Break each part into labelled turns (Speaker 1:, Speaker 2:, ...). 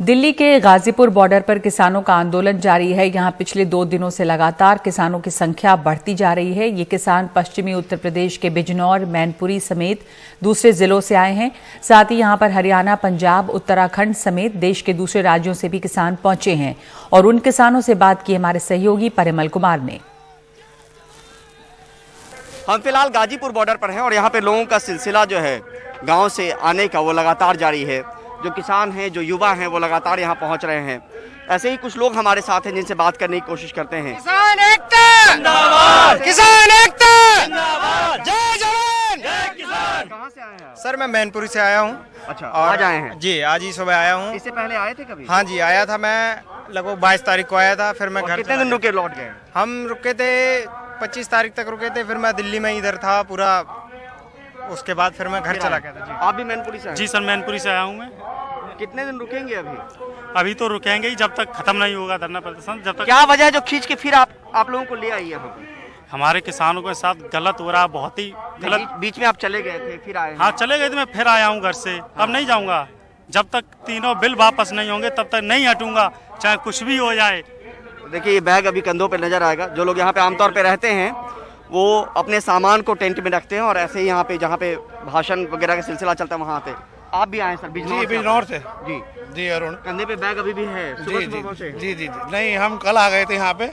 Speaker 1: दिल्ली के गाजीपुर बॉर्डर पर किसानों का आंदोलन जारी है। यहां पिछले 2 दिनों से लगातार किसानों की संख्या बढ़ती जा रही है। ये किसान पश्चिमी उत्तर प्रदेश के बिजनौर, मैनपुरी समेत दूसरे जिलों से आए हैं। साथ ही यहां पर हरियाणा, पंजाब, उत्तराखंड समेत देश के दूसरे राज्यों से भी किसान पहुंचे हैं और उन किसानों से बात की हमारे सहयोगी परिमल कुमार ने।
Speaker 2: हम फिलहाल गाजीपुर बॉर्डर पर हैं और यहाँ पे लोगों का सिलसिला जो है गांव से आने का वो लगातार जारी है। जो किसान हैं, जो युवा हैं, वो लगातार यहाँ पहुँच रहे हैं। ऐसे ही कुछ लोग हमारे साथ हैं जिनसे बात करने की कोशिश करते हैं।
Speaker 3: किसान एकता जिंदाबाद, किसान एकता जिंदाबाद, जय जवान जय किसान।
Speaker 2: कहाँ से आए हैं आप?
Speaker 4: सर मैं मैनपुरी से आया हूँ।
Speaker 2: अच्छा,
Speaker 4: और
Speaker 2: आज आए हैं?
Speaker 4: जी, आज ही सुबह आया हूँ।
Speaker 2: इससे पहले आए थे कभी?
Speaker 4: हाँ जी, आया था मैं लगभग 22 तारीख को आया था। फिर मैं घर
Speaker 2: कितने दिन रुके लौट गए?
Speaker 4: हम रुके थे 25 तारीख तक रुके थे। फिर मैं दिल्ली में इधर था पूरा, उसके बाद फिर मैं घर चला गया था। जी,
Speaker 2: आप भी मैनपुरी से आए?
Speaker 5: जी सर, मैनपुरी से आया हूँ मैं।
Speaker 2: कितने दिन रुकेंगे अभी?
Speaker 5: अभी तो रुकेंगे ही जब तक खत्म नहीं होगा धरना प्रदर्शन। जब तक
Speaker 2: क्या वजह है जो खींच के फिर आप लोगों को ले आई यहाँ पे?
Speaker 5: हमारे किसानों के साथ गलत हो रहा है, बहुत ही गलत।
Speaker 2: बीच में आप चले गए थे फिर आए?
Speaker 5: हाँ, चले गए थे, मैं फिर आया हूँ घर से। अब नहीं जाऊँगा जब तक तीनों बिल वापस नहीं होंगे, तब तक नहीं हटूंगा, चाहे कुछ भी हो जाए।
Speaker 2: देखिए, ये बैग अभी कंधों पे नजर आएगा। जो लोग यहाँ पे आमतौर पे रहते हैं वो अपने सामान को टेंट में रखते हैं और ऐसे ही यहाँ पे जहाँ पे भाषण वगैरह का सिलसिला चलता है वहाँ पे आप भी आए सर?
Speaker 6: बिजनौर से।
Speaker 2: जी
Speaker 6: जी अरुण,
Speaker 2: कंधे पे बैग अभी भी है?
Speaker 6: जी जी जी जी नहीं, हम कल आ गए थे यहाँ पे।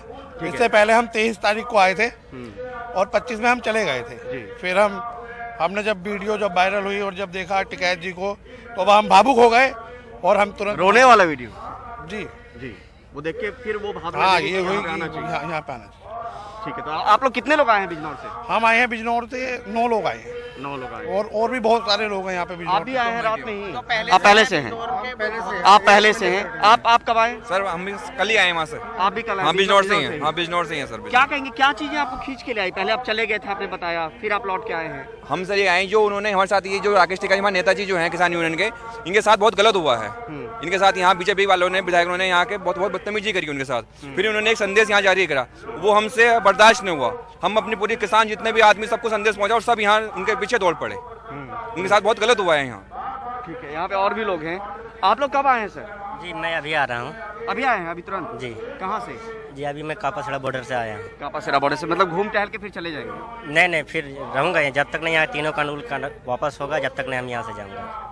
Speaker 6: इससे पहले हम 23 तारीख को आए थे और 25 में हम चले गए थे। फिर हमने जब वीडियो जब वायरल हुई और जब देखा टिकैत जी को तो अब हम भावुक हो गए और हम तुरंत
Speaker 2: रोने वाला वीडियो।
Speaker 6: जी
Speaker 2: जी, वो देख के फिर वो भाव।
Speaker 6: हाँ, ये हुई यहाँ पे आना चाहिए।
Speaker 2: ठीक है, तो आप लोग कितने लोग आए हैं बिजनौर से?
Speaker 6: हम आए हैं बिजनौर से 9 लोग आए हैं।
Speaker 2: 9 लोग आए
Speaker 6: और भी बहुत सारे लोग हैं यहाँ पे बिजनौर।
Speaker 2: आप भी आए हैं रात में ही? आप पहले से हैं? आप पहले से हैं? आप कब आए?
Speaker 7: सर हम भी कल ही आए वहाँ से।
Speaker 2: आप भी कल आए?
Speaker 7: हाँ, बिजनौर से ही हैं। हाँ, बिजनौर से ही हैं सर।
Speaker 2: क्या कहेंगे, क्या चीजें आपको खींच के ले आई? पहले आप चले गए थे, आपने बताया, फिर आप लौट के आए हैं।
Speaker 7: हम सर ये आए जो उन्होंने हमारे साथ, ये जो राकेश टिकैत हमारे नेताजी जो हैं किसान यूनियन के, इनके साथ बहुत गलत हुआ है। इनके साथ यहाँ बीजेपी वालों ने, विधायकों ने यहाँ के बहुत बदतमीजी करी उनके साथ। फिर उन्होंने एक संदेश यहाँ जारी करा, वो हमसे बर्दाश्त नहीं हुआ। हम अपनी पूरी किसान जितने भी आदमी सबको संदेश पहुंचा और सब यहाँ उनके पीछे दौड़ पड़े। उनके साथ बहुत गलत हुआ है यहाँ।
Speaker 2: ठीक है, यहाँ पे और भी लोग हैं। आप लोग कब आए हैं सर?
Speaker 8: जी, मैं अभी आ रहा हूँ।
Speaker 2: अभी आए हैं? अभी तुरंत?
Speaker 8: जी।
Speaker 2: कहाँ से?
Speaker 8: जी, अभी मैं कापासड़ा बॉर्डर से आया हूँ।
Speaker 2: कापासड़ा बॉर्डर से मतलब घूम टहल के फिर चले जाएंगे?
Speaker 8: नहीं, फिर रहूँगा यहाँ जब तक नहीं यहाँ तीनों कानून वापस होगा, जब तक नहीं हम यहाँ से जाऊँगा।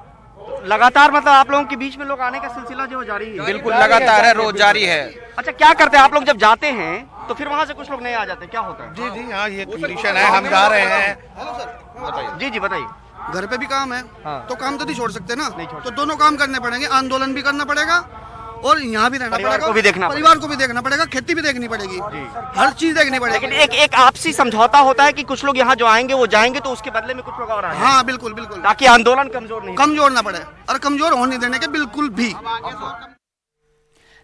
Speaker 2: लगातार मतलब आप लोगों के बीच में लोग आने का सिलसिला जो जारी है?
Speaker 4: बिल्कुल लगातार है, रोज जारी है।
Speaker 2: अच्छा, क्या करते हैं आप लोग जब जाते हैं तो फिर वहाँ से कुछ लोग नहीं आ जाते, क्या होता है?
Speaker 6: जी जी, हाँ, ये कंडीशन है। हम जा रहे हैं।
Speaker 2: जी जी बताइए।
Speaker 9: घर पे भी काम है।
Speaker 2: हाँ।
Speaker 9: तो काम तो नहीं छोड़ सकते ना।
Speaker 2: नहीं छोड़
Speaker 9: तो दोनों काम करने पड़ेंगे, आंदोलन भी करना पड़ेगा और यहाँ भी रहना
Speaker 2: परिवार
Speaker 9: पड़ेगा,
Speaker 2: को भी देखना
Speaker 9: परिवार को भी देखना पड़ेगा, खेती भी देखनी पड़ेगी, हर चीज देखनी पड़ेगी।
Speaker 2: लेकिन एक आपसी समझौता होता है कि कुछ लोग यहाँ जो आएंगे वो जाएंगे तो उसके बदले में कुछ लोग और आएंगे।
Speaker 9: हाँ बिल्कुल बिल्कुल,
Speaker 2: ताकि आंदोलन कमजोर
Speaker 9: ना पड़े और कमजोर होने देने के बिल्कुल भी।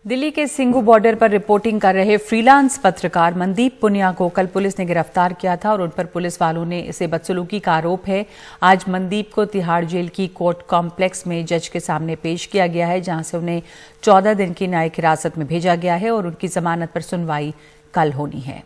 Speaker 1: दिल्ली के सिंघू बॉर्डर पर रिपोर्टिंग कर रहे फ्रीलांस पत्रकार मनदीप पुनिया को कल पुलिस ने गिरफ्तार किया था और उन पर पुलिस वालों ने इसे बदसलूकी का आरोप है। आज मनदीप को तिहाड़ जेल की कोर्ट कॉम्प्लेक्स में जज के सामने पेश किया गया है, जहां से उन्हें 14 दिन की न्यायिक हिरासत में भेजा गया है और उनकी जमानत पर सुनवाई कल होनी है।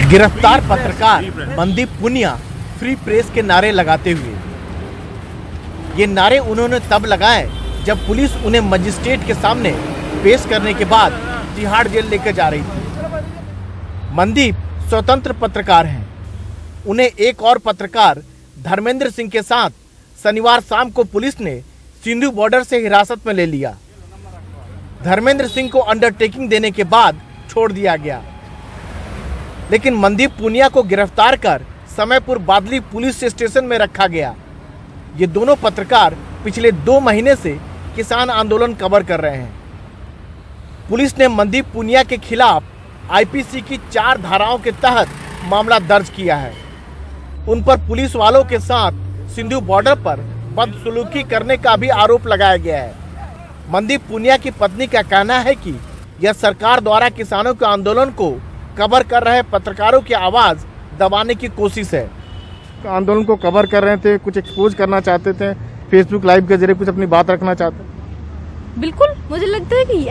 Speaker 10: गिरफ्तार पत्रकार मनदीप पुनिया फ्री प्रेस के नारे लगाते हुए। ये नारे उन्होंने तब लगाए जब पुलिस उन्हें मजिस्ट्रेट के सामने पेश करने के बाद तिहाड़ जेल लेकर जा रही थी। मनदीप स्वतंत्र पत्रकार हैं। उन्हें एक और पत्रकार धर्मेंद्र सिंह के साथ शनिवार शाम को पुलिस ने सिंधु बॉर्डर से हिरासत में ले लिया। धर्मेंद्र सिंह को अंडरटेकिंग देने के बाद छोड़ दिया गया, लेकिन मनदीप पुनिया को गिरफ्तार कर समयपुर बादली पुलिस स्टेशन में रखा गया। ये दोनों पत्रकार पिछले 2 महीने से किसान आंदोलन कवर कर रहे हैं। पुलिस ने मनदीप पुनिया के खिलाफ आईपीसी की 4 धाराओं के तहत मामला दर्ज किया है। उन पर पुलिस वालों के साथ सिंधु बॉर्डर पर बदसलूकी करने का भी आरोप लगाया गया है। मनदीप पुनिया की पत्नी का कहना है कि यह सरकार द्वारा किसानों के आंदोलन को कवर कर रहे पत्रकारों की आवाज दबाने की कोशिश है।
Speaker 11: आंदोलन को कवर कर रहे थे, कुछ एक्सपोज करना चाहते थे, फेसबुक लाइव के जरिए कुछ अपनी बात रखना चाहते।
Speaker 12: बिल्कुल, मुझे लगता है कि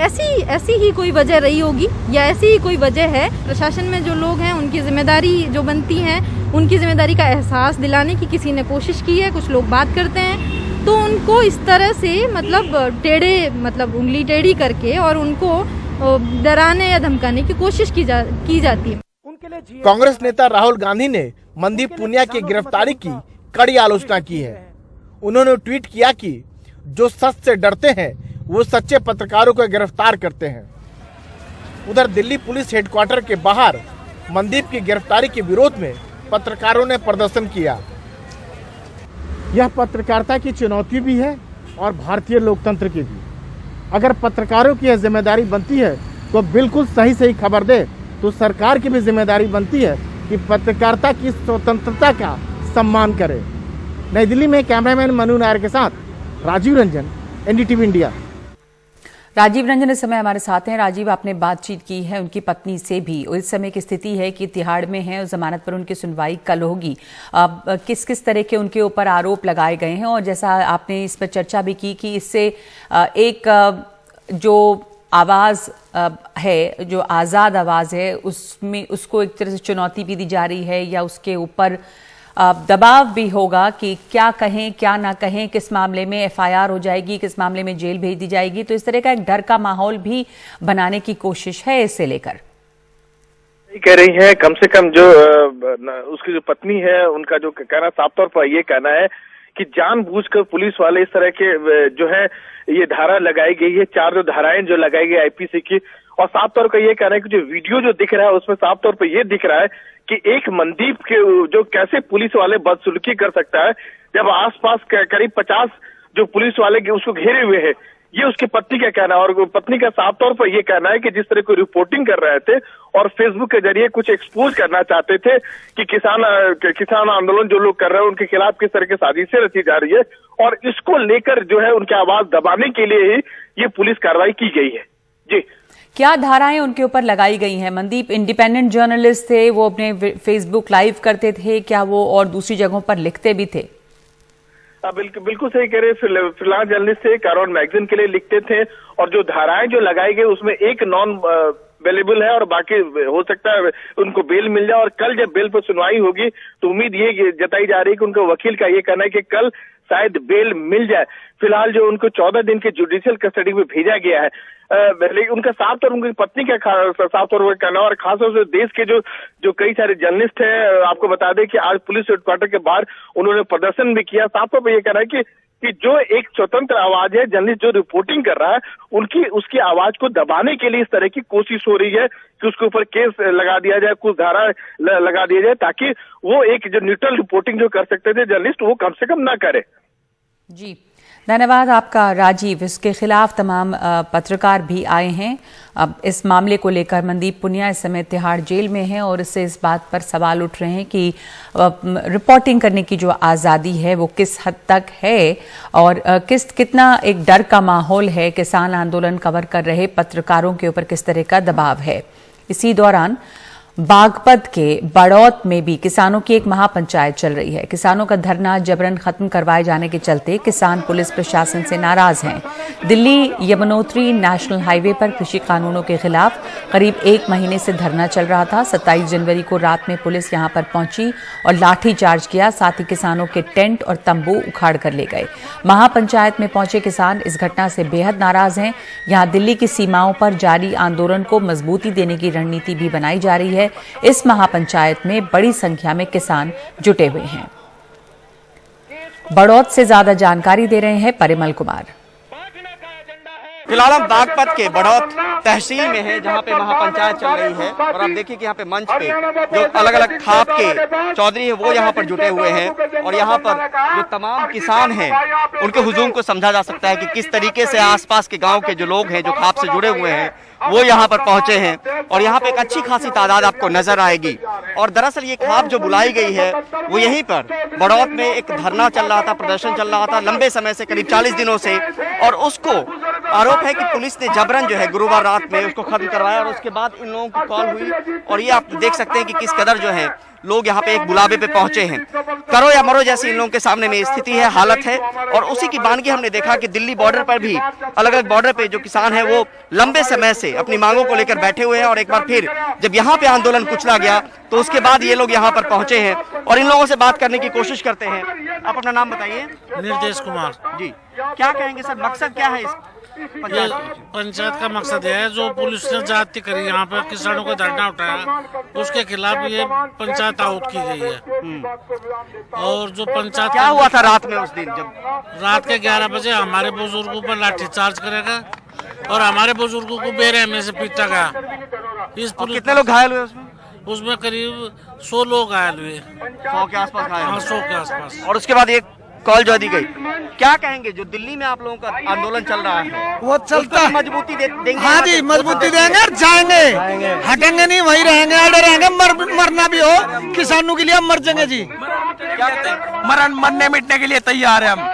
Speaker 12: ऐसी ही कोई वजह रही होगी या ऐसी ही कोई वजह है। प्रशासन में जो लोग हैं उनकी जिम्मेदारी जो बनती है, उनकी जिम्मेदारी का एहसास दिलाने की किसी ने कोशिश की है। कुछ लोग बात करते हैं तो उनको इस तरह से मतलब उंगली टेढ़ी करके और उनको डराने या धमकाने की कोशिश की जाती है।
Speaker 10: कांग्रेस नेता राहुल गांधी ने मनदीप पुनिया की गिरफ्तारी की कड़ी आलोचना की है। उन्होंने ट्वीट किया कि जो सच से डरते हैं वो सच्चे पत्रकारों को गिरफ्तार करते हैं। उधर दिल्ली पुलिस हेडक्वार्टर के बाहर मनदीप की गिरफ्तारी के विरोध में पत्रकारों ने प्रदर्शन किया।
Speaker 11: यह पत्रकारिता की चुनौती भी है और भारतीय लोकतंत्र की भी। अगर पत्रकारों की यह जिम्मेदारी बनती है तो बिल्कुल सही खबर दे, तो सरकार की भी जिम्मेदारी बनती है कि पत्रकारिता की स्वतंत्रता का सम्मान करे। नई दिल्ली में कैमरामैन मनु नायर के साथ राजीव रंजन, एनडीटीवी इंडिया।
Speaker 1: राजीव रंजन इस समय हमारे साथ हैं। राजीव, आपने बातचीत की है उनकी पत्नी से भी, और इस समय की स्थिति है कि तिहाड़ में है और जमानत पर उनकी सुनवाई कल होगी। किस किस तरह के उनके ऊपर आरोप लगाए गए हैं, और जैसा आपने इस पर चर्चा भी की कि इससे एक जो आवाज है, जो आज़ाद आवाज है, उसमें उसको एक तरह से चुनौती भी दी जा रही है या उसके ऊपर दबाव भी होगा कि क्या कहें क्या ना कहें, किस मामले में एफआईआर हो जाएगी, किस मामले में जेल भेज दी जाएगी। तो इस तरह का एक डर का माहौल भी बनाने की कोशिश है इससे लेकर।
Speaker 13: कह रही है कम से कम जो उसकी जो पत्नी है उनका जो कहना साफ तौर पर ये कहना है कि जानबूझकर पुलिस वाले इस तरह के जो है ये धारा लगाई गई है, 4 जो धाराएं जो लगाई गई आईपीसी की, और साफ तौर पर ये कहना है कि जो वीडियो जो दिख रहा है उसमें साफ तौर पर ये दिख रहा है कि एक मनदीप के जो कैसे पुलिस वाले बदसलूकी कर सकता है जब आसपास करीब 50 जो पुलिस वाले उसको घेरे हुए हैं। ये उसकी पत्नी का कहना है, और पत्नी का साफ तौर पर ये कहना है कि जिस तरह को रिपोर्टिंग कर रहे थे और फेसबुक के जरिए कुछ एक्सपोज करना चाहते थे कि किसान आंदोलन जो लोग कर रहे हैं उनके खिलाफ किस तरह की साजिशें रची जा रही है, और इसको लेकर जो है उनकी आवाज दबाने के लिए ही ये पुलिस कार्रवाई की गई है। जी,
Speaker 1: क्या धाराएं उनके ऊपर लगाई गई हैं? मनदीप इंडिपेंडेंट जर्नलिस्ट थे, वो अपने फेसबुक लाइव करते थे, क्या वो और दूसरी जगहों पर लिखते भी थे?
Speaker 13: बिल्कुल सही कह रहे, फ्रीलांस जर्नलिस्ट थे, कारवान मैगजीन के लिए लिखते थे, और जो धाराएं जो लगाई गई उसमें एक नॉन अवेलेबल है और बाकी हो सकता है उनको बेल मिल जाए। और कल जब बेल पर सुनवाई होगी तो उम्मीद ये जताई जा रही है कि उनके वकील का ये कहना है कि कल शायद बेल मिल जाए। फिलहाल जो उनको 14 दिन के जुडिशियल कस्टडी में भेजा गया है, लेकिन उनका साफ तौर उनकी पत्नी का साफ तौर पर कहना, और खासतौर से देश के जो कई सारे जर्नलिस्ट हैं, आपको बता दें कि आज पुलिस हेडक्वार्टर के बाहर उन्होंने प्रदर्शन भी किया। साफ तौर पर यह कहना है कि जो एक स्वतंत्र आवाज है, जर्नलिस्ट जो रिपोर्टिंग कर रहा है उसकी आवाज को दबाने के लिए इस तरह की कोशिश हो रही है कि उसके ऊपर केस लगा दिया जाए, कुछ धारा लगा दिया जाए, ताकि वो एक जो न्यूट्रल रिपोर्टिंग जो कर सकते थे जर्नलिस्ट वो कम से कम ना करे।
Speaker 1: जी, धन्यवाद आपका राजीव। इसके खिलाफ तमाम पत्रकार भी आए हैं। अब इस मामले को लेकर मनदीप पुनिया इस समय तिहाड़ जेल में हैं और इससे इस बात पर सवाल उठ रहे हैं कि रिपोर्टिंग करने की जो आज़ादी है वो किस हद तक है और कितना एक डर का माहौल है, किसान आंदोलन कवर कर रहे पत्रकारों के ऊपर किस तरह का दबाव है। इसी दौरान बागपत के बड़ौत में भी किसानों की एक महापंचायत चल रही है। किसानों का धरना जबरन खत्म करवाए जाने के चलते किसान पुलिस प्रशासन से नाराज हैं। दिल्ली यमुनोत्री नेशनल हाईवे पर कृषि कानूनों के खिलाफ करीब 1 महीने से धरना चल रहा था। 27 जनवरी को रात में पुलिस यहां पर पहुंची और लाठी चार्ज किया, साथ ही किसानों के टेंट और तंबू उखाड़ कर ले गए। महापंचायत में पहुंचे किसान इस घटना से बेहद नाराज हैं। यहां दिल्ली की सीमाओं पर जारी आंदोलन को मजबूती देने की रणनीति भी बनाई जा रही है। इस महापंचायत में बड़ी संख्या में किसान जुटे हुए हैं। बड़ौत से ज्यादा जानकारी दे रहे हैं परिमल कुमार।
Speaker 2: फिलहाल हम बागपत के बड़ौत तहसील में है जहां पे महापंचायत चल रही है और आप देखिए कि यहाँ पे मंच पे जो अलग अलग खाप के चौधरी है वो यहाँ पर जुटे हुए हैं और यहाँ पर जो तमाम किसान हैं उनके हुजूम को समझा जा सकता है कि किस तरीके से आसपास के गांव के जो लोग हैं जो खाप से जुड़े हुए हैं वो यहाँ पर पहुंचे हैं और यहाँ पे एक अच्छी खासी तादाद आपको नजर आएगी। और दरअसल ये खाप जो बुलाई गई है वो यहीं पर बड़ौत में एक धरना चल रहा था, प्रदर्शन चल रहा था लंबे समय से, करीब 40 दिनों से, और उसको आरोप है कि पुलिस ने जबरन जो है गुरुवार रात में उसको खत्म करवाया और उसके बाद इन लोगों की कॉल हुई। और ये आप देख सकते हैं कि किस कदर जो है लोग यहाँ पे एक बुलावे पे पहुंचे हैं। करो या मरो जैसी इन लोगों के सामने में स्थिति है, हालत है। और उसी की बानगी हमने देखा कि दिल्ली बॉर्डर पर भी अलग अलग बॉर्डर पे जो किसान हैं वो लंबे समय से अपनी मांगों को लेकर बैठे हुए हैं। और एक बार फिर जब यहाँ पे आंदोलन कुचला गया तो उसके बाद ये लोग यहाँ पर पहुंचे हैं और इन लोगों से बात करने की कोशिश करते हैं। आप अपना नाम बताइए।
Speaker 14: निर्देश कुमार
Speaker 2: जी, क्या कहेंगे सर, मकसद क्या है इस
Speaker 14: ये पंचायत का मकसद है जो पुलिस ने जाति करी यहाँ पे किसानों को धरना उठाया उसके खिलाफ ये पंचायत आउट की गई है। और जो पंचायत
Speaker 2: क्या हुआ था रात में उस दिन, जब
Speaker 14: रात के 11 बजे हमारे बुजुर्गों पर लाठीचार्ज करेगा और हमारे बुजुर्गों को बेरहमी से पीटा गया।
Speaker 2: कितने लोग घायल हुए
Speaker 14: उसमें करीब 100 लोग घायल हुए,
Speaker 2: 100 के आसपास घायल।
Speaker 14: हाँ, 100 के आसपास।
Speaker 2: और उसके बाद एक कॉल जो दी गई, क्या कहेंगे जो दिल्ली में आप लोगों का आंदोलन चल रहा है
Speaker 3: वो चलता है,
Speaker 2: मजबूती देंगे?
Speaker 3: हाँ जी, मजबूती देंगे और जाएंगे, हटेंगे नहीं, वही रहेंगे, अड़े रहेंगे। मरना भी हो किसानों के लिए हम मर जाएंगे जी, मरने मिटने के लिए तैयार है हम।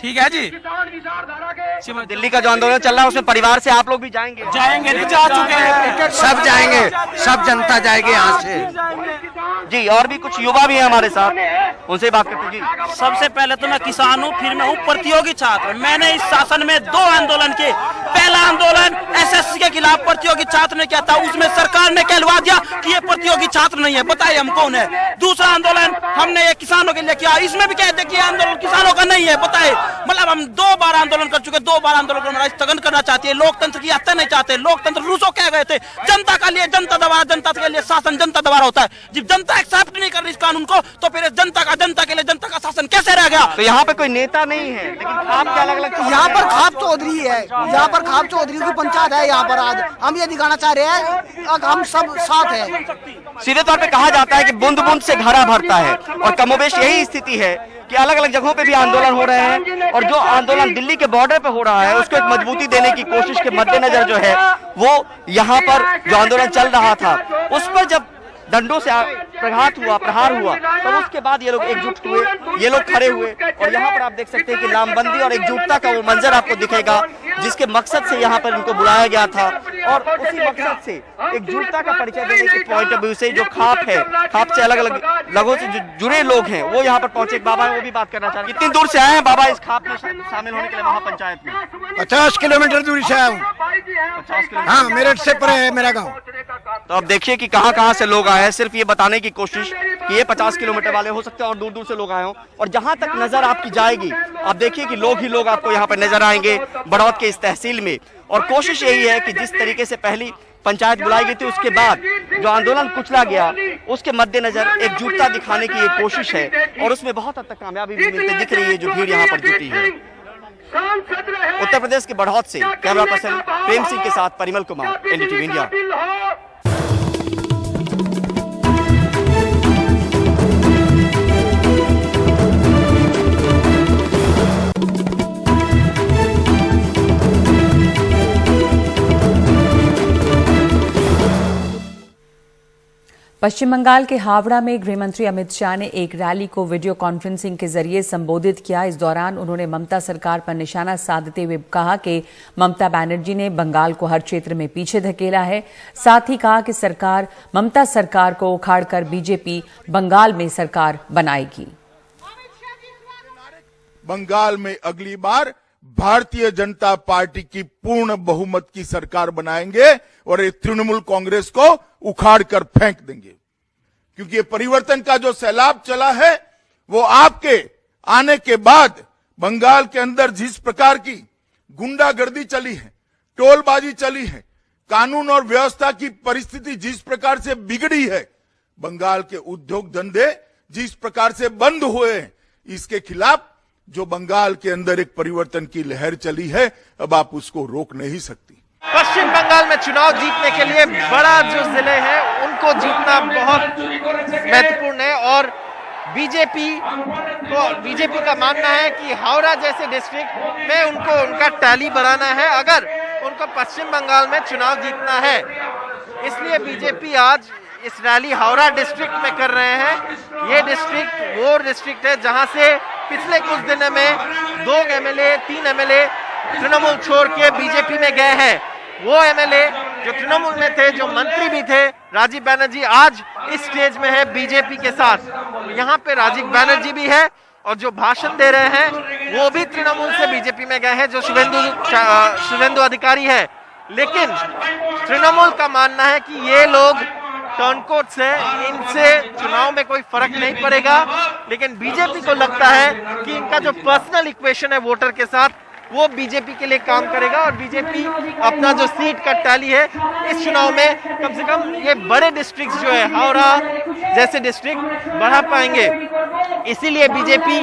Speaker 3: ठीक है जी।
Speaker 2: दिल्ली का जो आंदोलन चल रहा है उसमें परिवार से आप लोग भी जाएंगे?
Speaker 3: जाएंगे, जा चुके हैं, सब जाएंगे, सब जनता जाएगी यहाँ से
Speaker 2: जी। और भी कुछ युवा भी हैं हमारे साथ, उनसे बात करते जी।
Speaker 15: सबसे पहले तो मैं किसान हूँ, फिर मैं हूँ प्रतियोगी छात्र। मैंने इस शासन में 2 आंदोलन किए। पहला आंदोलन एसएससी के खिलाफ प्रतियोगी छात्र ने किया था, उसमें सरकार ने कहलवा दिया कि ये प्रतियोगी छात्र नहीं है, बताइए हम कौन है। दूसरा आंदोलन हमने ये किसानों के लिए किया, इसमें भी कहते कि आंदोलन किसानों का नहीं है, बताइए। मतलब हम 2 बार आंदोलन कर चुके, 2 बार आंदोलन को हमारा स्थगन करना चाहती है। लोकतंत्र की हत्या नहीं चाहते। लोकतंत्र रूसो कह गए थे, जनता का लिए जनता द्वारा, जनता के लिए शासन जनता द्वारा होता है। जब जनता एक्सेप्ट नहीं कर रही इस कानून को तो फिर जनता के लिए जनता का शासन कैसे रह गया?
Speaker 2: तो यहाँ पे कोई नेता नहीं है, लेकिन खाप के अलग अलग,
Speaker 3: यहाँ पर खाप चौधरी है, यहाँ पर खाप चौधरी की पंचायत है। यहाँ पर आज हम ये दिखाना चाह रहे हैं हम सब साथ हैं।
Speaker 2: सीधे तौर पे कहा जाता है कि बूंद बूंद से घड़ा भरता है और कमोबेश यही स्थिति है कि अलग अलग जगहों पे भी आंदोलन हो रहे हैं। और जो आंदोलन दिल्ली के बॉर्डर पे हो रहा है उसको एक मजबूती देने की कोशिश के मद्देनजर जो है वो यहाँ पर जो आंदोलन चल रहा था उस पर जब डंडों से प्रहार हुआ तो उसके बाद ये लोग एकजुट हुए, ये लोग खड़े हुए। और यहाँ पर आप देख सकते हैं कि लामबंदी और एकजुटता का वो मंजर आपको दिखेगा जिसके मकसद से यहाँ पर इनको बुलाया गया था। और उसी मकसद से एकजुटता का परिचय देने के पॉइंट ऑफ व्यू से जो खाप है, खाप से अलग अलग लोगों से जो जुड़े लोग हैं वो यहाँ पर पहुंचे। बाबा है, वो भी बात करना चाह रहे हैं। कितनी दूर से आए हैं बाबा इस खाप में शामिल होने के लिए महापंचायत में?
Speaker 3: 50 किलोमीटर दूरी से आया हूँ।
Speaker 2: 50 किलोमीटर?
Speaker 3: हाँ, मेरठ से परे है मेरा गाँव।
Speaker 2: तो अब देखिए कि कहां से लोग आए हैं, सिर्फ ये बताने की कोशिश कि ये 50 किलोमीटर वाले हो सकते हैं और दूर दूर से लोग आए हों। और जहां तक नजर आपकी जाएगी आप देखिए कि लोग ही लोग आपको यहाँ पर नजर आएंगे बड़ौत के इस तहसील में। और कोशिश यही है कि जिस तरीके से पहली पंचायत बुलाई गई थी उसके बाद जो आंदोलन कुचला गया उसके मद्देनजर एकजुटता दिखाने की ये कोशिश है और उसमें बहुत हद तक कामयाबी भी मिलती दिख रही है जो भीड़ यहाँ पर जुटी है। उत्तर प्रदेश के बड़ौत से कैमरा पर्सन प्रेम सिंह के साथ परिमल कुमार, एनडीटीवी इंडिया।
Speaker 1: पश्चिम बंगाल के हावड़ा में गृहमंत्री अमित शाह ने एक रैली को वीडियो कॉन्फ्रेंसिंग के जरिए संबोधित किया। इस दौरान उन्होंने ममता सरकार पर निशाना साधते हुए कहा कि ममता बनर्जी ने बंगाल को हर क्षेत्र में पीछे धकेला है। साथ ही कहा कि सरकार ममता सरकार को उखाड़कर बीजेपी बंगाल में सरकार बनाएगी।
Speaker 16: बंगाल में अगली बार भारतीय जनता पार्टी की पूर्ण बहुमत की सरकार बनाएंगे और ये तृणमूल कांग्रेस को उखाड़ कर फेंक देंगे, क्योंकि ये परिवर्तन का जो सैलाब चला है वो आपके आने के बाद बंगाल के अंदर जिस प्रकार की गुंडागर्दी चली है, टोलबाजी चली है, कानून और व्यवस्था की परिस्थिति जिस प्रकार से बिगड़ी है, बंगाल के उद्योग धंधे जिस प्रकार से बंद हुए हैं, इसके खिलाफ जो बंगाल के अंदर एक परिवर्तन की लहर चली है अब आप उसको रोक नहीं सकती।
Speaker 17: पश्चिम बंगाल में चुनाव जीतने के लिए बड़ा जो जिले हैं उनको जीतना बहुत महत्वपूर्ण है और बीजेपी का मानना है कि हावड़ा जैसे डिस्ट्रिक्ट में उनको उनका टैली बनाना है। अगर उनको पश्चिम बंगाल में चुनाव जीतना है। इसलिए बीजेपी आज इस रैली हावड़ा डिस्ट्रिक्ट में कर रहे हैं। ये डिस्ट्रिक्ट वो डिस्ट्रिक्ट है जहां से पिछले कुछ दिनों में 2 एमएलए 3 एमएलए तृणमूल छोड़ के बीजेपी में गए हैं। वो एमएलए जो तृणमूल में थे, जो मंत्री भी थे, राजीव बनर्जी आज इस स्टेज में है बीजेपी के साथ। यहाँ पे राजीव बनर्जी भी है और जो भाषण दे रहे हैं वो भी तृणमूल से बीजेपी में गए हैं, जो शुभेंदु अधिकारी है। लेकिन तृणमूल का मानना है कि ये लोग टर्नकोट से, इनसे चुनाव में कोई फर्क नहीं पड़ेगा। लेकिन बीजेपी को लगता है कि इनका जो पर्सनल इक्वेशन है वोटर के साथ, वो बीजेपी के लिए काम करेगा और बीजेपी अपना जो सीट का टैली है इस चुनाव में कम से कम ये बड़े डिस्ट्रिक्ट जो है हावड़ा जैसे डिस्ट्रिक्ट बढ़ा पाएंगे। इसीलिए बीजेपी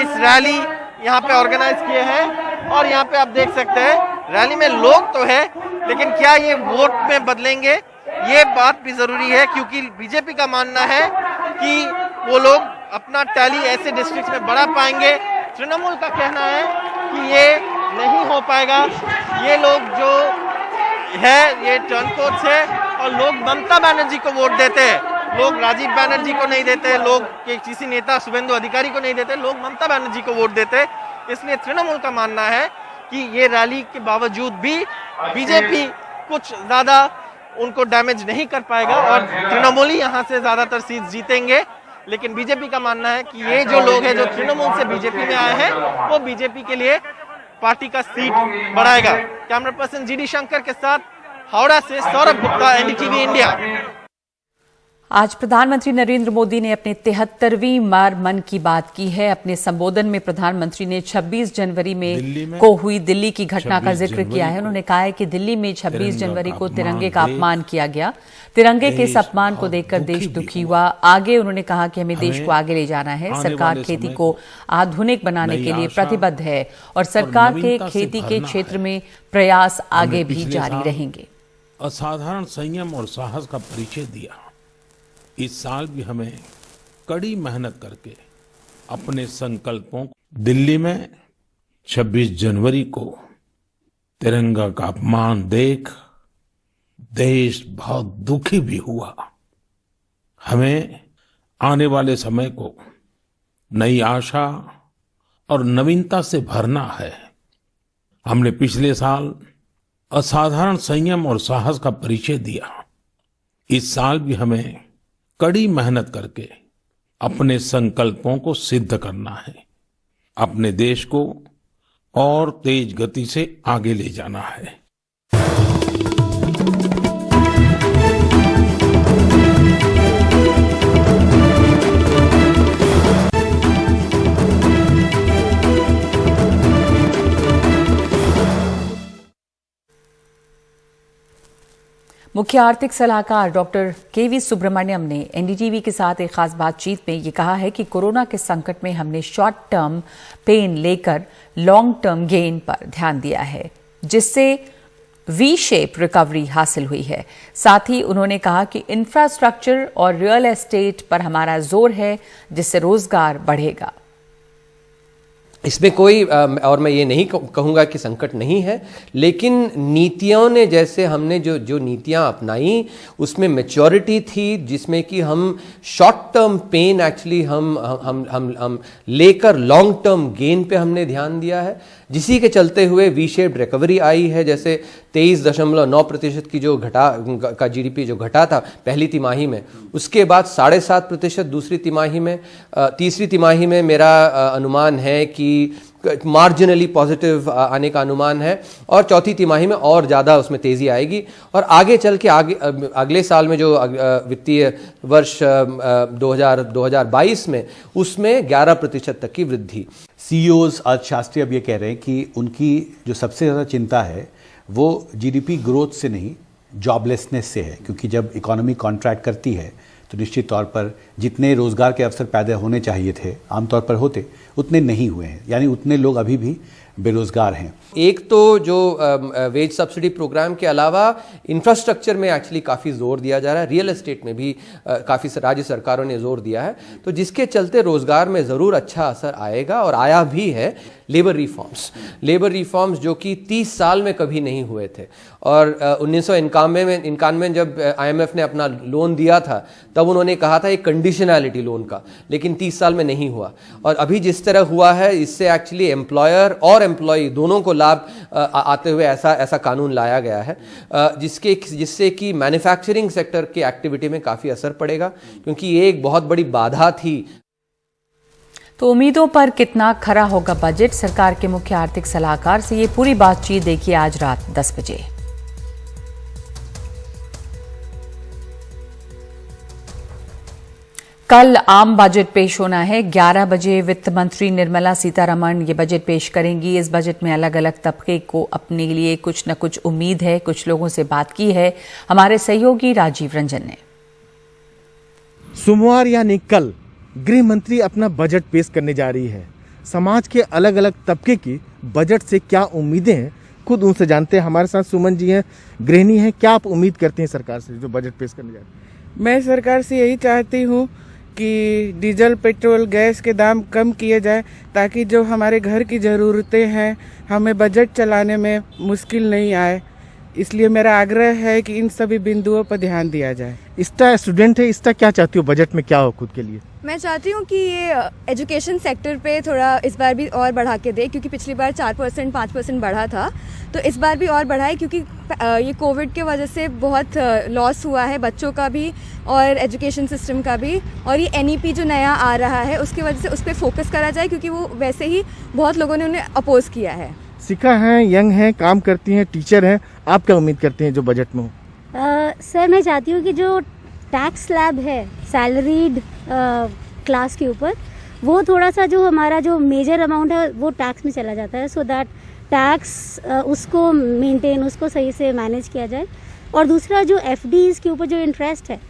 Speaker 17: इस रैली यहाँ पे ऑर्गेनाइज किए हैं और यहाँ पे आप देख सकते हैं रैली में लोग तो है, लेकिन क्या ये वोट में बदलेंगे, ये बात भी जरूरी है। क्योंकि बीजेपी का मानना है कि वो लोग अपना टैली ऐसे डिस्ट्रिक्ट में बढ़ा पाएंगे। तृणमूल का कहना है कि ये नहीं हो पाएगा। ये लोग जो है ये टर्नकोट है और लोग ममता बनर्जी को वोट देते हैं, लोग राजीव बनर्जी को नहीं देते, लोग किसी नेता शुभेंदु अधिकारी को नहीं देते, लोग ममता बनर्जी को वोट देते। इसलिए तृणमूल का मानना है कि ये रैली के बावजूद भी बीजेपी कुछ ज्यादा उनको डैमेज नहीं कर पाएगा और तृणमूल ही यहाँ से ज्यादातर सीट जीतेंगे। लेकिन बीजेपी का मानना है कि ये जो लोग हैं जो तृणमूल से बीजेपी में आए हैं वो बीजेपी के लिए पार्टी का सीट बढ़ाएगा। कैमरा पर्सन जीडी शंकर के साथ हावड़ा से सौरभ गुप्ता, एनडीटीवी इंडिया।
Speaker 1: आज प्रधानमंत्री नरेंद्र मोदी ने अपने 73वीं बार मन की बात की है। अपने संबोधन में प्रधानमंत्री ने 26 जनवरी में को हुई दिल्ली की घटना का जिक्र किया है। उन्होंने कहा है कि दिल्ली में 26 जनवरी को तिरंगे का अपमान किया गया। तिरंगे के इस अपमान को देखकर देश दुखी हुआ। आगे उन्होंने कहा कि हमें देश को आगे ले जाना है। सरकार खेती को आधुनिक बनाने के लिए प्रतिबद्ध है और सरकार के खेती के क्षेत्र में प्रयास आगे भी जारी रहेंगे।
Speaker 18: असाधारण संयम और साहस का परिचय दिया। इस साल भी हमें कड़ी मेहनत करके अपने संकल्पों को दिल्ली में 26 जनवरी को तिरंगा का अपमान देख देश बहुत दुखी भी हुआ। हमें आने वाले समय को नई आशा और नवीनता से भरना है। हमने पिछले साल असाधारण संयम और साहस का परिचय दिया। इस साल भी हमें कड़ी मेहनत करके अपने संकल्पों को सिद्ध करना है। अपने देश को और तेज गति से आगे ले जाना है।
Speaker 1: मुख्य आर्थिक सलाहकार डॉक्टर केवी सुब्रमण्यम ने एनडीटीवी के साथ एक खास बातचीत में ये कहा है कि कोरोना के संकट में हमने शॉर्ट टर्म पेन लेकर लॉन्ग टर्म गेन पर ध्यान दिया है, जिससे वी शेप रिकवरी हासिल हुई है। साथ ही उन्होंने कहा कि इंफ्रास्ट्रक्चर और रियल एस्टेट पर हमारा जोर है, जिससे रोजगार बढ़ेगा।
Speaker 19: इसमें कोई और मैं ये नहीं कहूँगा कि संकट नहीं है, लेकिन नीतियों ने जैसे हमने जो नीतियाँ अपनाई उसमें मैच्योरिटी थी, जिसमें कि हम शॉर्ट टर्म पेन एक्चुअली हम लेकर लॉन्ग टर्म गेन पे हमने ध्यान दिया है, जिसी के चलते हुए वी शेप्ड रिकवरी आई है। जैसे 23.9% की जो का जीडीपी जो घटा था पहली तिमाही में, उसके बाद 7.5% दूसरी तिमाही में, तीसरी तिमाही में मेरा अनुमान है कि मार्जिनली पॉजिटिव आने का अनुमान है और चौथी तिमाही में और ज़्यादा उसमें तेज़ी आएगी और आगे चल के अगले साल में जो वित्तीय वर्ष 2022 में उसमें 11% तक की वृद्धि।
Speaker 20: सीईओज अर्थशास्त्री अब ये कह रहे हैं कि उनकी जो सबसे ज़्यादा चिंता है वो जीडीपी ग्रोथ से नहीं जॉबलेसनेस से है, क्योंकि जब इकोनॉमी कॉन्ट्रैक्ट करती है तो निश्चित तौर पर जितने रोजगार के अवसर पैदा होने चाहिए थे आमतौर पर होते, उतने नहीं हुए हैं। यानी उतने लोग अभी भी बेरोजगार हैं।
Speaker 19: एक तो जो वेज सब्सिडी प्रोग्राम के अलावा इंफ्रास्ट्रक्चर में एक्चुअली काफ़ी जोर दिया जा रहा है, रियल एस्टेट में भी काफ़ी राज्य सरकारों ने जोर दिया है, तो जिसके चलते रोजगार में ज़रूर अच्छा असर आएगा और आया भी है। लेबर रिफॉर्म्स जो कि 30 साल में कभी नहीं हुए थे और 1991 में जब IMF ने अपना लोन दिया था तब उन्होंने कहा था एक कंडीशनैलिटी लोन का, लेकिन 30 साल में नहीं हुआ। और अभी जिस तरह हुआ है इससे एक्चुअली एम्प्लॉयर और एम्प्लॉय दोनों को लाभ आते हुए ऐसा कानून लाया गया है जिससे कि मैन्युफैक्चरिंग सेक्टर की एक्टिविटी में काफ़ी असर पड़ेगा, क्योंकि ये एक बहुत बड़ी बाधा थी।
Speaker 1: तो उम्मीदों पर कितना खरा होगा बजट, सरकार के मुख्य आर्थिक सलाहकार से ये पूरी बातचीत देखिए आज रात 10 बजे। कल आम बजट पेश होना है। 11 बजे वित्त मंत्री निर्मला सीतारमण ये बजट पेश करेंगी। इस बजट में अलग अलग तबके को अपने लिए कुछ न कुछ उम्मीद है। कुछ लोगों से बात की है हमारे सहयोगी राजीव रंजन ने।
Speaker 11: सोमवार यानी कल गृह मंत्री अपना बजट पेश करने जा रही है। समाज के अलग अलग तबके की बजट से क्या उम्मीदें हैं, खुद उनसे जानते हैं। हमारे साथ सुमन जी हैं, गृहिणी हैं। क्या आप उम्मीद करते हैं सरकार से जो बजट पेश करने जा रही है?
Speaker 21: मैं सरकार से यही चाहती हूँ कि डीजल, पेट्रोल, गैस के दाम कम किए जाए ताकि जो हमारे घर की ज़रूरतें हैं हमें बजट चलाने में मुश्किल नहीं आए। इसलिए मेरा आग्रह है कि इन सभी बिंदुओं पर ध्यान दिया जाए।
Speaker 11: इसका स्टूडेंट है, इसका क्या चाहती हो बजट में क्या हो खुद के लिए?
Speaker 22: मैं चाहती हूँ कि ये एजुकेशन सेक्टर पे थोड़ा इस बार भी और बढ़ा के दे, क्योंकि पिछली बार 4% 5% बढ़ा था, तो इस बार भी और बढ़ाए, क्योंकि ये कोविड के वजह से बहुत लॉस हुआ है बच्चों का भी और एजुकेशन सिस्टम का भी। और ये NEP जो नया आ रहा है उसकी वजह से उस पर फोकस करा जाए, क्योंकि वो वैसे ही बहुत लोगों ने उन्हें अपोज किया है।
Speaker 11: सिखा हैं, यंग हैं, काम करती हैं, टीचर हैं, आप क्या उम्मीद करते हैं जो बजट में हो?
Speaker 23: सर मैं चाहती हूँ कि जो टैक्स स्लैब है सैलरीड क्लास के ऊपर, वो थोड़ा सा जो हमारा जो मेजर अमाउंट है वो टैक्स में चला जाता है, सो दैट टैक्स उसको मेंटेन, उसको सही से मैनेज किया जाए। और दूसरा जो FDs के ऊपर जो इंटरेस्ट है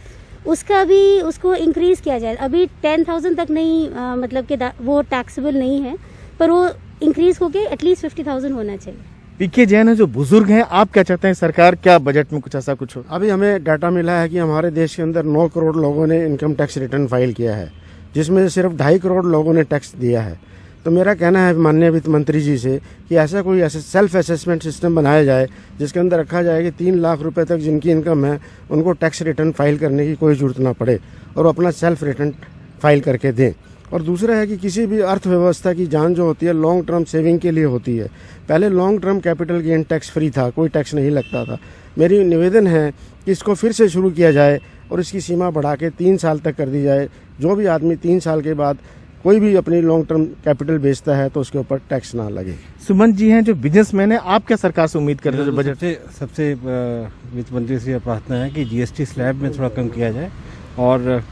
Speaker 23: उसका भी उसको इंक्रीज़ किया जाए। अभी 10,000 तक नहीं मतलब कि वो टैक्सेबल नहीं है, पर वो इंक्रीज होके एटलीस्ट 50,000 होना चाहिए।
Speaker 11: पीके जैन है जो बुजुर्ग हैं, आप क्या चाहते हैं सरकार क्या बजट में कुछ ऐसा कुछ हो?
Speaker 24: अभी हमें डाटा मिला है कि हमारे देश के अंदर 9 करोड़ लोगों ने इनकम टैक्स रिटर्न फाइल किया है, जिसमें सिर्फ 2.5 करोड़ लोगों ने टैक्स दिया है। तो मेरा कहना है माननीय वित्त मंत्री जी से कि ऐसा कोई सेल्फ असेसमेंट सिस्टम बनाया जाए जिसके अंदर रखा जाए कि 3 लाख रुपए तक जिनकी इनकम है उनको टैक्स रिटर्न फाइल करने की कोई जरूरत ना पड़े और वो अपना सेल्फ रिटर्न फाइल करके दें। और दूसरा है कि किसी भी अर्थव्यवस्था की जान जो होती है लॉन्ग टर्म सेविंग के लिए होती है। पहले long term capital gain tax free था, कोई टैक्स नहीं लगता था। मेरी निवेदन है कि इसको फिर से शुरू किया जाए और इसकी सीमा बढ़ा के 3 साल तक कर दी जाए। जो भी आदमी 3 साल के बाद कोई भी अपनी लॉन्ग टर्म कैपिटल बेचता है तो उसके ऊपर टैक्स ना लगे।
Speaker 11: सुमन जी हैं जो बिजनेसमैन है, आप क्या सरकार से उम्मीद करते हैं? बजट
Speaker 24: सबसे वित्त मंत्री से प्रार्थना है कि GST स्लैब में थोड़ा कम किया जाए और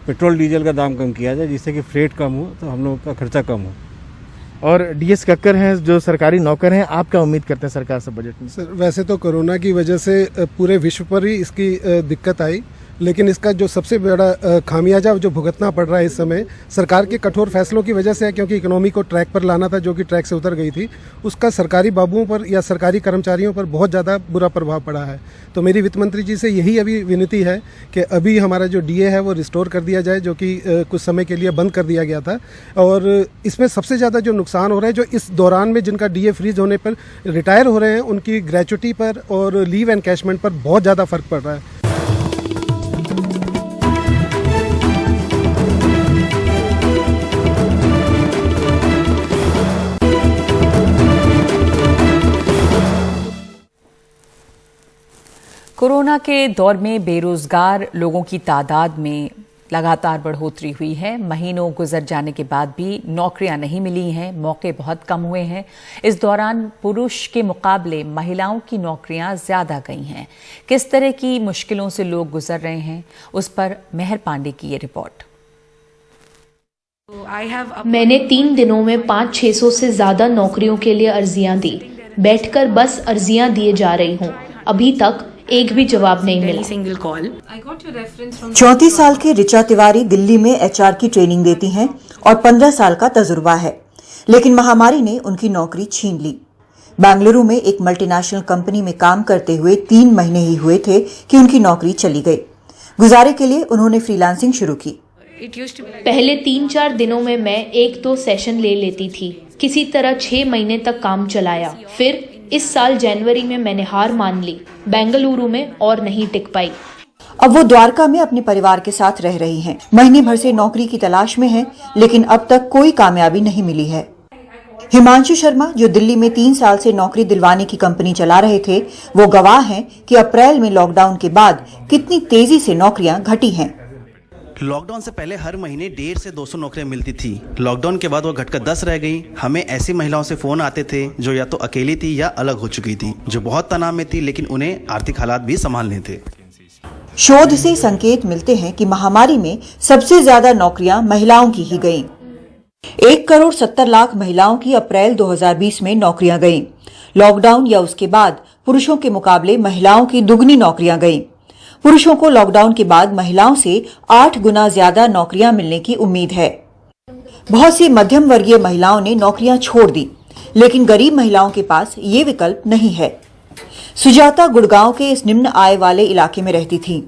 Speaker 24: पेट्रोल डीजल का दाम कम किया जाए, जिससे कि फ्रेट कम हो तो हम लोगों का खर्चा कम हो।
Speaker 11: और DS कक्कर हैं जो सरकारी नौकर हैं, आप क्या उम्मीद करते हैं सरकार से बजट में?
Speaker 25: सर वैसे तो कोरोना की वजह से पूरे विश्व पर ही इसकी दिक्कत आई, लेकिन इसका जो सबसे बड़ा खामियाजा जो भुगतना पड़ रहा है इस समय सरकार के कठोर फैसलों की वजह से है, क्योंकि इकोनॉमी को ट्रैक पर लाना था जो कि ट्रैक से उतर गई थी। उसका सरकारी बाबुओं पर या सरकारी कर्मचारियों पर बहुत ज़्यादा बुरा प्रभाव पड़ा है। तो मेरी वित्त मंत्री जी से यही अभी विनती है कि अभी हमारा जो DA है वो रिस्टोर कर दिया जाए, जो कि कुछ समय के लिए बंद कर दिया गया था। और इसमें सबसे ज़्यादा जो नुकसान हो रहा है, जो इस दौरान में जिनका DA फ्रीज होने पर रिटायर हो रहे हैं, उनकी ग्रेच्युटी पर और लीव एनकैशमेंट पर बहुत ज़्यादा फर्क पड़ रहा है।
Speaker 1: कोरोना के दौर में बेरोजगार लोगों की तादाद में लगातार बढ़ोतरी हुई है। महीनों गुजर जाने के बाद भी नौकरियां नहीं मिली हैं, मौके बहुत कम हुए हैं। इस दौरान पुरुष के मुकाबले महिलाओं की नौकरियां ज्यादा गई हैं। किस तरह की मुश्किलों से लोग गुजर रहे हैं, उस पर मेहर पांडे की ये रिपोर्ट।
Speaker 26: मैंने 3 दिनों में 500-600 से ज्यादा नौकरियों के लिए अर्जियां दी। बैठकर बस अर्जियां दिए जा रही हूँ, अभी तक एक भी जवाब नहीं मिला।
Speaker 27: 34 साल की ऋचा तिवारी दिल्ली में HR की ट्रेनिंग देती हैं और 15 साल का तजुर्बा है।
Speaker 4: लेकिन महामारी ने उनकी नौकरी छीन ली। बेंगलुरु में एक मल्टीनेशनल कंपनी में काम करते हुए 3 महीने ही हुए थे कि उनकी नौकरी चली गई। गुजारे के लिए उन्होंने फ्रीलांसिंग शुरू की।
Speaker 26: पहले 3-4 दिनों में मैं 1-2 सेशन ले लेती थी। किसी तरह 6 महीने तक काम चलाया। फिर इस साल जनवरी में मैंने हार मान ली। बेंगलुरु में और नहीं टिक पाई।
Speaker 4: अब वो द्वारका में अपने परिवार के साथ रह रही हैं। महीने भर से नौकरी की तलाश में हैं, लेकिन अब तक कोई कामयाबी नहीं मिली है। हिमांशु शर्मा, जो दिल्ली में 3 साल से नौकरी दिलवाने की कंपनी चला रहे थे, वो गवाह हैं कि अप्रैल में लॉकडाउन के बाद कितनी तेजी से नौकरियां घटी हैं।
Speaker 5: लॉकडाउन से पहले हर महीने 150 से 200 नौकरियां मिलती थी। लॉकडाउन के बाद वो घटकर 10 रह गई। हमें ऐसी महिलाओं से फोन आते थे जो या तो अकेली थी या अलग हो चुकी थी, जो बहुत तनाव में थी, लेकिन उन्हें आर्थिक हालात भी संभालने थे।
Speaker 4: शोध से संकेत मिलते हैं कि महामारी में सबसे ज्यादा नौकरियां महिलाओं की ही गईं। 1,70,00,000 महिलाओं की अप्रैल 2020 में नौकरियां गईं। लॉकडाउन या उसके बाद पुरुषों के मुकाबले महिलाओं की दुगनी नौकरियां गईं। पुरुषों को लॉकडाउन के बाद महिलाओं से 8 गुना ज्यादा नौकरियां मिलने की उम्मीद है। बहुत सी मध्यम वर्गीय महिलाओं ने नौकरियां छोड़ दी, लेकिन गरीब महिलाओं के पास ये विकल्प नहीं है। सुजाता गुड़गांव के इस निम्न आय वाले इलाके में रहती थी।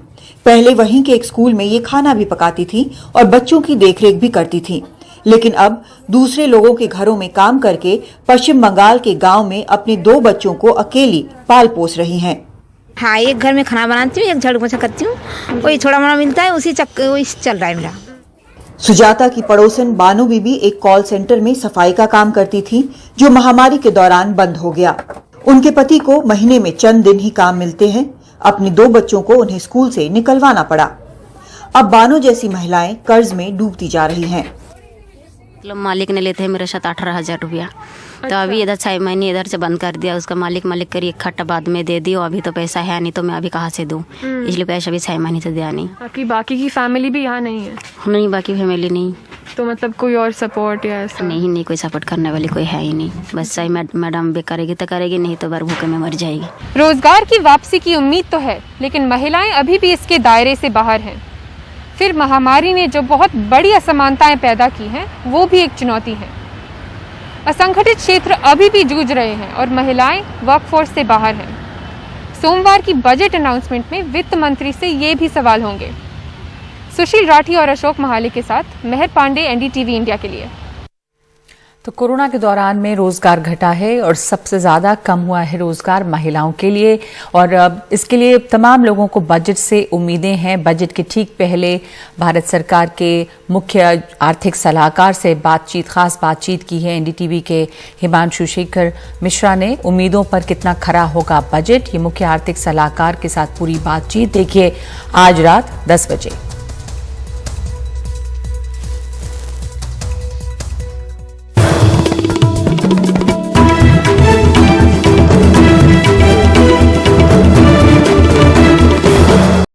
Speaker 4: पहले वहीं के एक स्कूल में ये खाना भी पकाती थी और बच्चों की देखरेख भी करती थी, लेकिन अब दूसरे लोगों के घरों में काम करके पश्चिम बंगाल के गांव में अपने 2 बच्चों को अकेली पाल पोस रही हैं।
Speaker 6: हाँ, एक घर में खाना बनाती हूँ, एक झाड़ू पोछा करती हूँ, वही थोड़ा मोड़ा मिलता है, उसी चल रहा है मेरा।
Speaker 4: सुजाता की पड़ोसन बानो बीबी एक कॉल सेंटर में सफाई का काम करती थी, जो महामारी के दौरान बंद हो गया। उनके पति को महीने में चंद दिन ही काम मिलते हैं। अपने 2 बच्चों को उन्हें स्कूल से निकलवाना पड़ा। अब बानो जैसी महिलाएं कर्ज में डूबती जा रही हैं।
Speaker 6: मालिक ने लेते हैं मेरे साथ 18,000 रुपया, तो अभी इधर 6 महीने इधर से बंद कर दिया। उसका मालिक करी इकट्ठा बाद में दे दियो। अभी तो पैसा है नहीं, तो मैं अभी कहाँ से दूँ, इसलिए पैसा भी 6 महीने से दिया नहीं।
Speaker 7: आपकी बाकी की फैमिली भी यहाँ नहीं है?
Speaker 6: नहीं, बाकी फैमिली नहीं।
Speaker 7: तो मतलब कोई और सपोर्ट या ऐसा?
Speaker 6: नहीं, कोई सपोर्ट करने वाली कोई है ही नहीं। बस सही मैडम भी करेगी तो करेगी, नहीं तो बार भूखे में मर जाएगी।
Speaker 7: रोजगार की वापसी की उम्मीद तो है, लेकिन महिलाएं अभी भी इसके दायरे से बाहर हैं। फिर महामारी ने जो बहुत बड़ी असमानताएं पैदा की हैं, वो भी एक चुनौती है। असंगठित क्षेत्र अभी भी जूझ रहे हैं और महिलाएं वर्कफोर्स से बाहर हैं। सोमवार की बजट अनाउंसमेंट में वित्त मंत्री से ये भी सवाल होंगे। सुशील राठी और अशोक महाले के साथ मेहर पांडे, एनडीटीवी इंडिया के लिए।
Speaker 1: तो कोरोना के दौरान में रोजगार घटा है और सबसे ज्यादा कम हुआ है रोजगार महिलाओं के लिए, और इसके लिए तमाम लोगों को बजट से उम्मीदें हैं। बजट के ठीक पहले भारत सरकार के मुख्य आर्थिक सलाहकार से खास बातचीत की है एनडीटीवी के हिमांशु शेखर मिश्रा ने। उम्मीदों पर कितना खरा होगा बजट, ये मुख्य आर्थिक सलाहकार के साथ पूरी बातचीत देखिए आज रात 10 बजे।